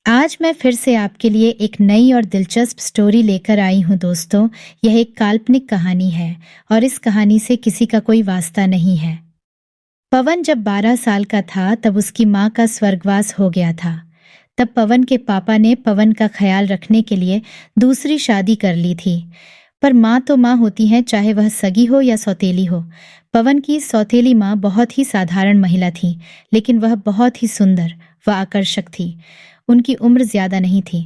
आज मैं फिर से आपके लिए एक नई और दिलचस्प स्टोरी लेकर आई हूँ दोस्तों। यह एक काल्पनिक कहानी है और इस कहानी से किसी का कोई वास्ता नहीं है। पवन जब 12 साल का था तब उसकी माँ का स्वर्गवास हो गया था। तब पवन के पापा ने पवन का ख्याल रखने के लिए दूसरी शादी कर ली थी। पर माँ तो माँ होती है, चाहे वह सगी हो या सौतेली हो। पवन की सौतेली माँ बहुत ही साधारण महिला थी, लेकिन वह बहुत ही सुंदर व आकर्षक थी। उनकी उम्र ज्यादा नहीं थी।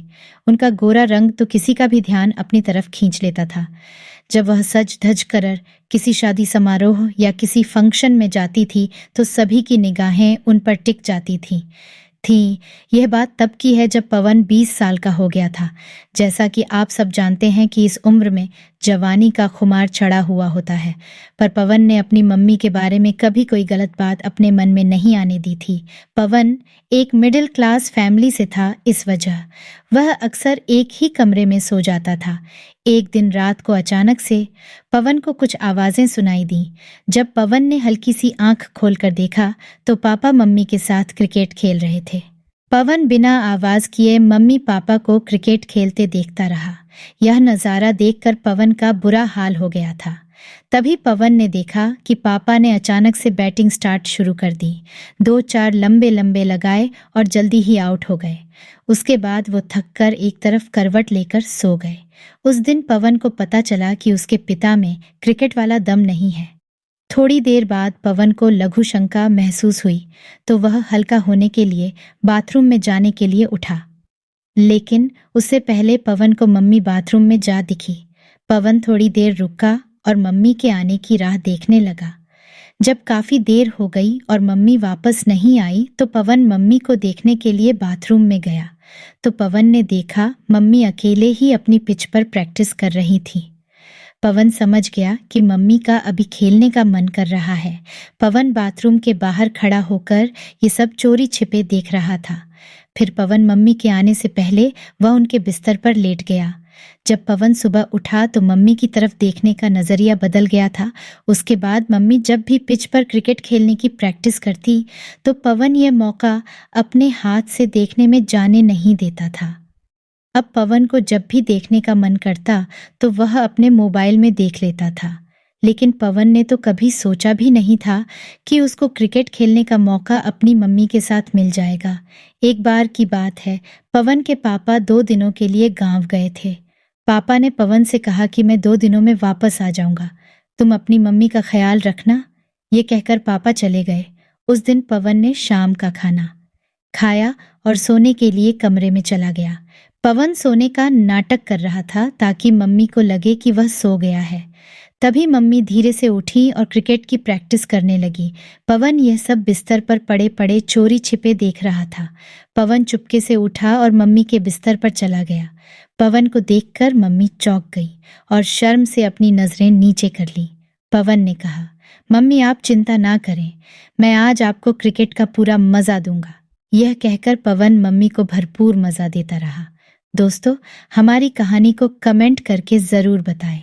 उनका गोरा रंग तो किसी का भी ध्यान अपनी तरफ खींच लेता था। जब वह सज धज कर किसी शादी समारोह या किसी फंक्शन में जाती थी तो सभी की निगाहें उन पर टिक जाती थी। यह बात तब की है जब पवन 20 साल का हो गया था। जैसा कि आप सब जानते हैं कि इस उम्र में जवानी का खुमार चढ़ा हुआ होता है, पर पवन ने अपनी मम्मी के बारे में कभी कोई गलत बात अपने मन में नहीं आने दी थी। पवन एक मिडिल क्लास फैमिली से था, इस वजह वह अक्सर एक ही कमरे में सो जाता था। एक दिन रात को अचानक से पवन को कुछ आवाजें सुनाई दी। जब पवन ने हल्की सी आंख खोलकर देखा तो पापा मम्मी के साथ क्रिकेट खेल रहे थे। पवन बिना आवाज किए मम्मी पापा को क्रिकेट खेलते देखता रहा। यह नज़ारा देखकर पवन का बुरा हाल हो गया था। तभी पवन ने देखा कि पापा ने अचानक से बैटिंग स्टार्ट शुरू कर दी। 2-4 लंबे लंबे लगाए और जल्दी ही आउट हो गए। उसके बाद वो थककर एक तरफ करवट लेकर सो गए। उस दिन पवन को पता चला कि उसके पिता में क्रिकेट वाला दम नहीं है। थोड़ी देर बाद पवन को लघु शंका महसूस हुई तो वह हल्का होने के लिए बाथरूम में जाने के लिए उठा। लेकिन उससे पहले पवन को मम्मी बाथरूम में जा दिखी। पवन थोड़ी देर रुका और मम्मी के आने की राह देखने लगा। जब काफी देर हो गई और मम्मी वापस नहीं आई तो पवन मम्मी को देखने के लिए बाथरूम में गया तो पवन ने देखा मम्मी अकेले ही अपनी पिच पर प्रैक्टिस कर रही थी। पवन समझ गया कि मम्मी का अभी खेलने का मन कर रहा है। पवन बाथरूम के बाहर खड़ा होकर ये सब चोरी छिपे देख रहा था। फिर पवन मम्मी के आने से पहले वह उनके बिस्तर पर लेट गया। जब पवन सुबह उठा तो मम्मी की तरफ देखने का नजरिया बदल गया था। उसके बाद मम्मी जब भी पिच पर क्रिकेट खेलने की प्रैक्टिस करती तो पवन यह मौका अपने हाथ से देखने में जाने नहीं देता था। अब पवन को जब भी देखने का मन करता तो वह अपने मोबाइल में देख लेता था। लेकिन पवन ने तो कभी सोचा भी नहीं था कि उसको क्रिकेट खेलने का मौका अपनी मम्मी के साथ मिल जाएगा। एक बार की बात है, पवन के पापा 2 दिनों के लिए गांव गए थे। पापा ने पवन से कहा कि मैं 2 दिनों में वापस आ जाऊंगा, तुम अपनी मम्मी का ख्याल रखना। ये कहकर पापा चले गए। उस दिन पवन ने शाम का खाना खाया और सोने के लिए कमरे में चला गया। पवन सोने का नाटक कर रहा था ताकि मम्मी को लगे कि वह सो गया है। तभी मम्मी धीरे से उठी और क्रिकेट की प्रैक्टिस करने लगी। पवन यह सब बिस्तर पर पड़े पड़े चोरी छिपे देख रहा था। पवन चुपके से उठा और मम्मी के बिस्तर पर चला गया। पवन को देखकर मम्मी चौंक गई और शर्म से अपनी नजरें नीचे कर ली। पवन ने कहा, मम्मी आप चिंता ना करें, मैं आज आपको क्रिकेट का पूरा मजा दूंगा। यह कहकर पवन मम्मी को भरपूर मजा देता रहा। दोस्तों, हमारी कहानी को कमेंट करके जरूर बताएं।